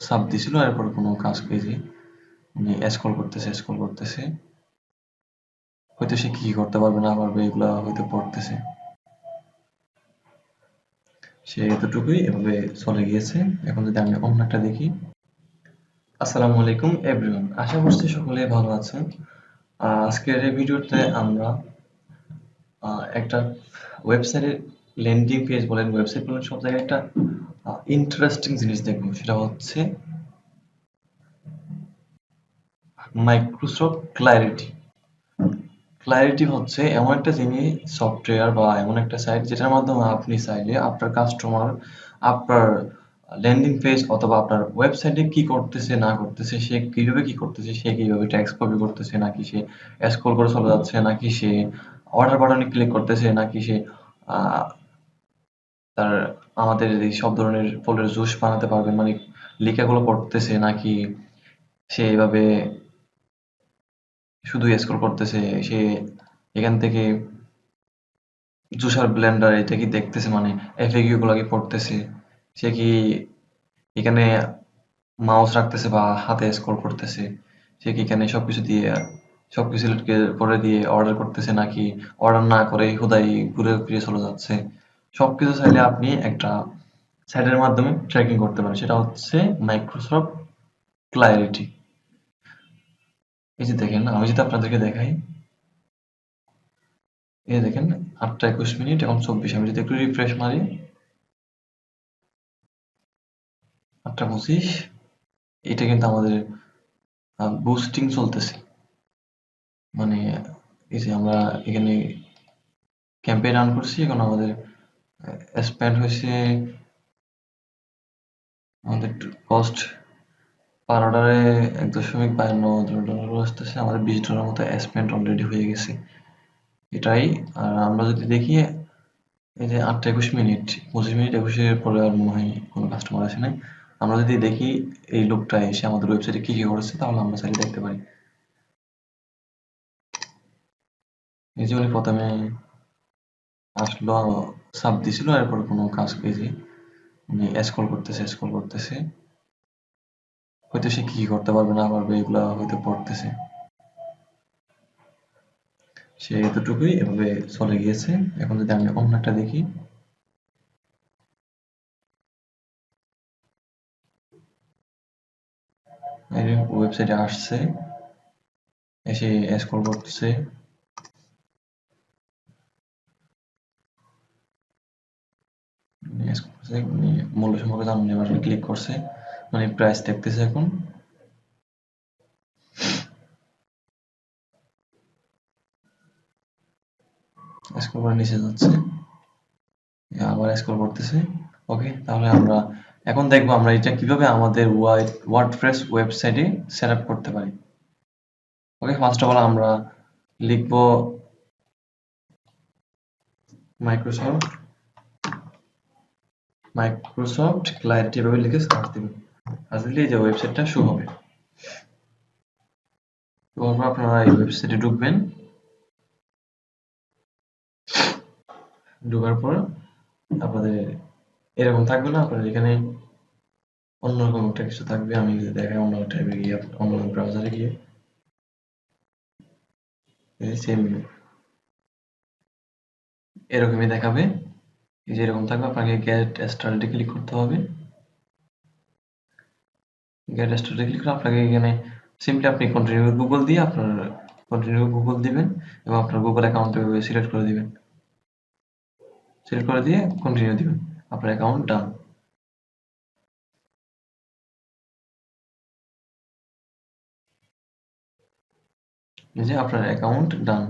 Sub দিছিল, এরপর কোনো কাজ পেয়েছি মানে স্ক্রল করতেছে হয়তো সে কি করতে পারবে না পারবে এগুলা হয়তো পড়তেছে। সে এতটুকুই এভাবে চলে গিয়েছে। এখন যদি আমি অন্য একটা দেখি। আসসালামু আলাইকুম এভরিওয়ান, আশা করছি সকলে ভালো আছেন। আজকের এই ভিডিওতে আমরা একটা ওয়েবসাইটের ল্যান্ডিং পেজ বলেন, ওয়েবসাইট বলেন, সব জায়গায় একটা ইন্টারেস্টিং জিনিস দেখবো। সেটা হচ্ছে মাইক্রোসফট ক্লারিটি। ক্লারিটি হচ্ছে এমন একটা জিনিস, সফটওয়্যার বা এমন একটা সাইট যেটার মাধ্যমে আপনি চাইলে আপনার কাস্টমার আপনার ল্যান্ডিং পেজ অথবা আপনার ওয়েবসাইটে কি করতেছে না করতেছে, সে কিভাবে কি করতেছে, সে কিভাবে টেক্সট কপি করতেছে, নাকি সে স্ক্রল করে চলে যাচ্ছে, নাকি সে অর্ডার বাটনে ক্লিক করতেছে, নাকি সে আহ, তার আমাদের এই সব ধরনের ফলের জুস বানাতে পারবেন মানে লেখাগুলো পড়তেছে, নাকি সে এভাবে শুধু স্ক্রল করতেছে, সে এখান থেকে জুসার ব্লেন্ডার এটা কি দেখতেছে মানে এফএকিউ গুলো কি পড়তেছে, সে কি এখানে মাউস রাখতেছে বা হাতে স্ক্রল করতেছে, সে কি এখানে সবকিছু সিলেক্ট করে দিয়ে অর্ডার করতেছে, নাকি অর্ডার না করে হুদাই ঘুরে ফিরে চলে যাচ্ছে। সবকিছু চাইলে আপনি একটা সাইটের মাধ্যমে ট্র্যাকিং করতে পারেন। সেটা হচ্ছে মাইক্রোসফট ক্লারিটি। এই যে দেখেন, আমি যদি আপনাদেরকে দেখাই, এই যে দেখেন 8টা 21 মিনিট এবং 24। আমি যদি একটু রিফ্রেশ মারি, 8টা 25, এটা কিন্তু আমাদের বুস্টিং চলতেছে। মানে এই যে আমরা এখানে ক্যাম্পেইন রান করছি, এখন আমাদের স্পেন্ড হয়েছে, আমাদের কস্ট পার অর্ডারে $1.52 আসতেছে, আমাদের $20 মতো স্পেন্ড অলরেডি হয়ে গেছে এটাই। আর আমরা যদি দেখি, এই যে 8টা 21 মিনিট, 25 মিনিট 21-এর পরে আর মনে হয় কোনো কাস্টমার আসে নাই। আমরা যদি দেখি এই লোকটা এসে আমাদের ওয়েবসাইটে কি কি করেছে, তাহলে আমরা চাইলে দেখতে পারি। এই যে উনি প্রথমে আসলো, সাব দিছিল, এরপর কোনো কাজ পেয়েছি উনি স্ক্রল করতেছে হয়তো সে কি করতে পারবে না পারবে এগুলা হয়তো পড়তেছে। সে এতটুকুই এভাবে চলে গিয়েছে। এখন যদি আমি অন্য একটা দেখি, ওয়েবসাইটে আসছে, এসে স্ক্রল করতেছে, মূল্য সম্পর্কে জানতে আসলে ক্লিক করছে, মানে প্রাইস দেখতেছে। এখন স্ক্রল করে নিচে যাচ্ছে, আবার স্ক্রল করতেছে। ওকে, তাহলে আমরা এখন দেখবো আমরা এটা কিভাবে আমাদের ওয়ার্ডপ্রেস ওয়েবসাইটে সেট আপ করতে পারি। ওকে, ফার্স্ট অফ অল আমরা লিখবো মাইক্রোসফট মাইক্রোসফট ক্লারিটি, এভাবে লিখে সার্চ দিবেন। সার্চ দিলে এই যে ওয়েবসাইটটা শো হবে। তো আপনারা এই ওয়েবসাইটে ঢুকবেন, ঢোকার পর আপনাদের এরকম থাকবে না, আপনাদের এখানে অন্যরকম একটা কিছু থাকবে। আমি যদি দেখাই অন্য ট্যাবে গিয়ে, অন্য ব্রাউজারে গিয়ে, সেম এরকমই দেখাবে। এই যে এরকম থাকবে, আপনাকে গেট স্টার্টে ক্লিক করতে হবে। গেট স্টার্টে ক্লিক করে আপনাকে এখানে সিম্পলি আপনি কন্টিনিউ গুগল দিয়ে আপনার কন্টিনিউ গুগল দিবেন এবং আপনার গুগল অ্যাকাউন্ট সিলেক্ট করে দিবেন। সিলেক্ট করে দিয়ে কন্টিনিউ দিবেন, আপনার অ্যাকাউন্ট ডান। এই যে আপনার অ্যাকাউন্ট ডান,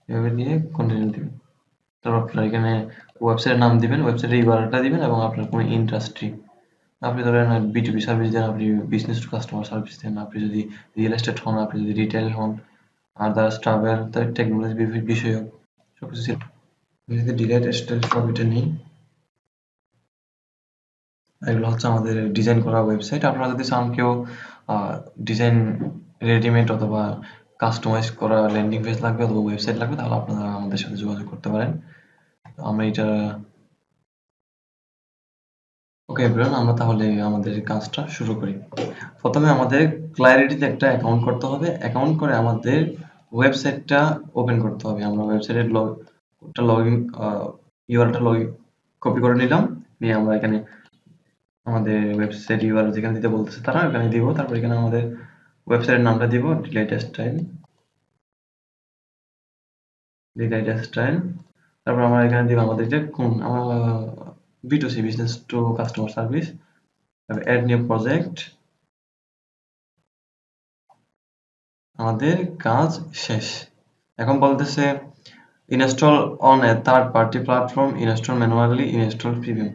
এভাবে দিয়ে কন্টিনিউ দিবেন। তারপর আপনার এখানে ওয়েবসাইটের নাম দিবেন, ওয়েবসাইটের ইউআরএলটা দিবেন এবং আপনার কোনো ইন্ডাস্ট্রি, আপনি ধরেন বিটুবি সার্ভিস দেন, আপনি বিজনেস টু কাস্টমার সার্ভিস দেন, আপনি যদি রিয়েল এস্টেট হন, আপনি যদি রিটেল হন, আদার্স ট্রাভেল, টেকনোলজি বিষয়ক সবকিছু ছিল। আমি যদি ডিলাইট স্টাইল সব এটা নিই, এগুলো হচ্ছে আমাদের ডিজাইন করা ওয়েবসাইট। আপনারা যদি চান কেউ ডিজাইন রেডিমেড অথবা কাস্টমাইজ করা ল্যান্ডিং পেজ লাগবে অথবা ওয়েবসাইট লাগবে, তাহলে আপনারা আমাদের সাথে যোগাযোগ করতে পারেন। আমরা এটা ওকে এভরিওয়ান, আমরা তাহলে আমাদের কাজটা শুরু করি। প্রথমে আমাদের ক্লারিটিতে একটা অ্যাকাউন্ট করতে হবে। অ্যাকাউন্ট করে আমাদের ওয়েবসাইটটা ওপেন করতে হবে। আমরা ওয়েবসাইটের লগইন ইউআরএলটা কপি করে নিলাম। নিয়ে আমরা এখানে আমাদের ওয়েবসাইট ইউআরএল যেখানে দিতে বলতেছে তারা এখানে দিব। তারপর এখানে আমাদের ওয়েবসাইটের নামটা দিব ডিলাইট স্টাইল। তারপর আমরা এখানে দিব আমাদের যে কোন আমার B2C, business to customer service. তারপর অ্যাড নিউ প্রজেক্ট। আমাদের কাজ শেষ। এখন বলতেছে install on a third party platform, install manually, install premium.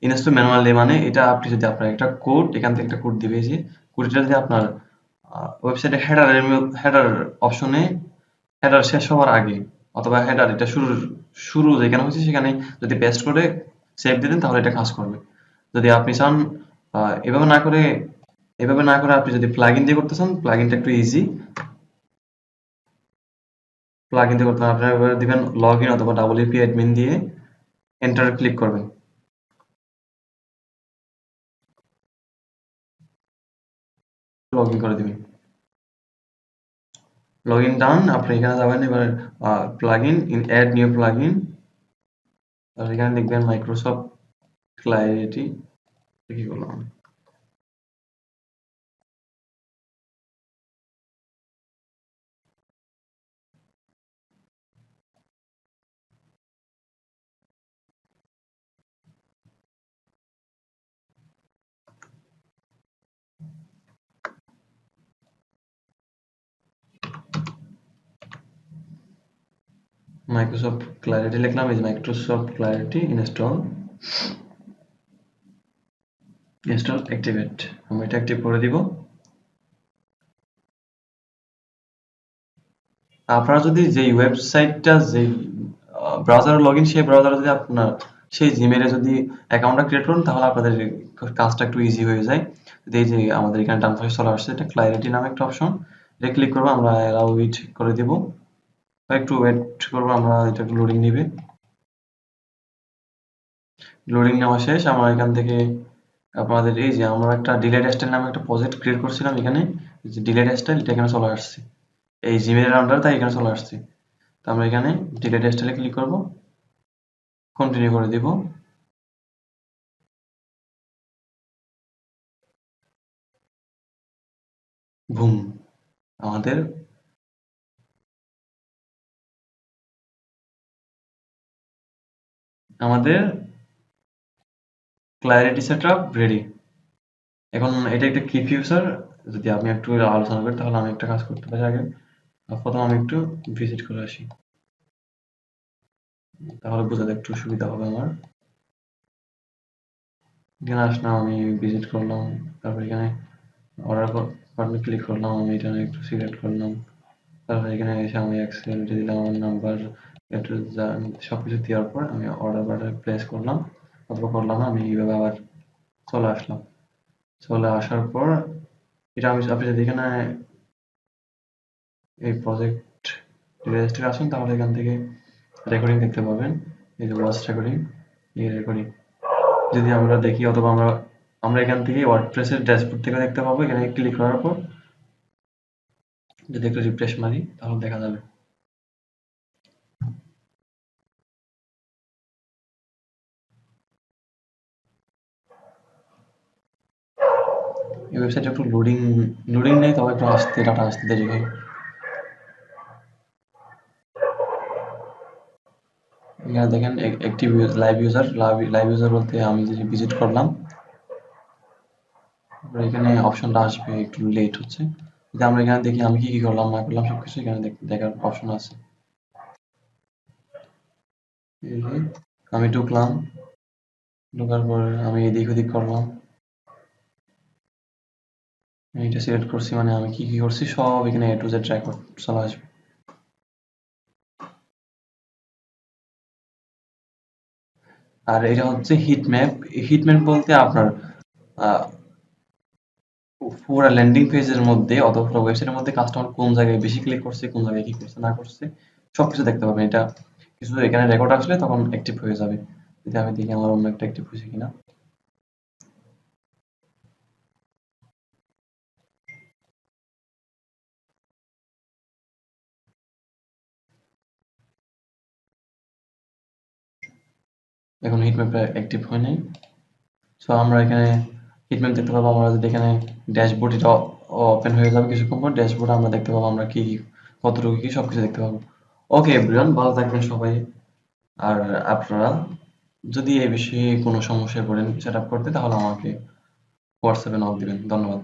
Install manually মানে এটা আপনি যদি আপনার একটা কোড এখান থেকে একটা কোড দিবে, যে কোডটা যদি আপনার ওয়েবসাইটে হেডার অপশনে হেডার শেষ হওয়ার আগে অথবা হেডার এটা শুরু যেখানে হচ্ছে সেখানে যদি পেস্ট করে সেভ দিয়ে দেন তাহলে এটা কাজ করবে। যদি আপনি চান এভাবে না করে আপনি যদি প্লাগইন দিয়ে করতে চান, প্লাগইনটা একটু ইজি। প্লাগইন দিয়ে করতে আপনারা এবার দিবেন লগইন অথবা WP অ্যাডমিন দিয়ে এন্টার ক্লিক করবেন। লগইন করে দিবেন। Login done. আপনি এখানে যাবেন এবার plugin in add new plugin. তারপর এখানে লিখবেন মাইক্রোসফট ক্লারিটি। কি করলাম, মাইক্রোসফট ক্লারিটি লিখলাম। এই যে মাইক্রোসফট ক্লারিটি ইনস্টল অ্যাক্টিভেট। আমরা এটা অ্যাক্টিভ করে দিব। আপনারা যদি যেই ওয়েবসাইটটা যেই ব্রাউজারে লগইন, সেই ব্রাউজারে যদি আপনার সেই জিমেলে যদি অ্যাকাউন্টটা ক্রিয়েট করেন তাহলে আপনাদের কাজটা একটু ইজি হয়ে যায়। এই যে আমাদের এখানে ডান পাশে চলে আসছে এটা ক্লারিটি নামে একটা অপশন। এটা ক্লিক করবো, আমরা অ্যালাউ ইট করে দিব। একটু ওয়েট করবো, আমরা এটা একটু লোডিং নিবে। লোডিং নেওয়া শেষ। আমরা এখান থেকে আপনাদের এই যে আমরা একটা ডিলাইট স্টাইল নামে একটা প্রজেক্ট ক্রিয়েট করছিলাম, এখানে যে ডিলাইট স্টাইল এটা এখানে চলে আসছে এই জিমেলের আন্ডারে, তাই এখানে চলে আসছে। তো আমরা এখানে ডিলাইট স্টাইলে ক্লিক করব, কন্টিনিউ করে দিব। বুম, আমাদের আমাদের ক্লারিটি সেটআপ রেডি। এখন এটা একটা কি ফিচার, যদি আমি একটু আলোচনা করি তাহলে আমি একটা কাজ করতে পারি। আগে প্রথম আমি একটু ভিজিট করে আসি, তাহলে বোঝাতে একটু সুবিধা হবে আমার। এখানে আসলাম, আমি ভিজিট করলাম। তারপর এখানে অর্ডার বাটনে ক্লিক করলাম, আমি এটা একটু সিলেক্ট করলাম। তারপর এখানে এসে আমি অ্যাক্সেল দিলাম, আমার নাম্বার একটু সবকিছু দেওয়ার পর আমি অর্ডার বাটনে প্লেস করলাম অথবা করলাম না, আমি এইভাবে আবার চলে আসলাম। চলে আসার পর এটা আমি, আপনি যদি এখানে এই প্রজেক্ট রেজিস্টারে আসেন তাহলে এখান থেকে রেকর্ডিং দেখতে পাবেন। এই যে ভয়েস রেকর্ডিং, এই রেকর্ডিং যদি আমরা দেখি অথবা আমরা আমরা এখান থেকে ওয়ার্ডপ্রেসের ড্যাশবোর্ড থেকে দেখতে পাবো। এখানে ক্লিক করার পর যদি একটু রিফ্রেশ মারি তাহলে দেখা যাবে। এই ওয়েবসাইটে একটু লোডিং নেই, তবে একটু আসতে ডাটা আসতে দেরি হয়। এখানে দেখেন অ্যাক্টিভ লাইভ ইউজার বলতে আমি যে ভিজিট করলাম, এখানে অপশনটা আসবে, একটু লেট হচ্ছে। যদি আমরা এখানে দেখি আমি কি কি করলাম না করলাম সবকিছু এখানে দেখার অপশন আছে। এই যে আমি ঢুকলাম, ঢোকার পর আমি এদিক ওদিক করলাম। আমি এটা সিলেক্ট করছি মানে আমি কি কি করছি সব এখানে A to Z রেকর্ড চলে আসবে। আর এটা হচ্ছে হিট ম্যাপ। হিট ম্যাপ বলতে আপনার আহ, পুরো ল্যান্ডিং পেজের মধ্যে অথবা ওয়েবসাইটের মধ্যে কাস্টমার কোন জায়গায় বেশি ক্লিক করছে, কোন জায়গায় কি করছে না করছে সবকিছু দেখতে পাবেন। এটা কিছু এখানে রেকর্ড আসলে তখন অ্যাক্টিভ হয়ে যাবে। যদি আমি দেখি আমার অন্য একটা অ্যাক্টিভ হয়েছে কিনা। এখন হিটম্যাপটা অ্যাক্টিভ হয় নাই। সো আমরা এখানে হিটম্যাপ দেখতে পাবো। আমরা যদি এখানে ড্যাশবোর্ড এটা ওপেন হয়ে যাবে কিছুক্ষণ পর, ড্যাশবোর্ডে আমরা দেখতে পাবো আমরা কি কতটুকু কি সবকিছু দেখতে পাবো। ওকে এভরিওয়ান, ভালো থাকবেন সবাই। আর আপনারা যদি এই বিষয়ে কোনো সমস্যায় পড়েন সেট আপ করতে, তাহলে আমাকে হোয়াটসঅ্যাপে নক দিবেন। ধন্যবাদ।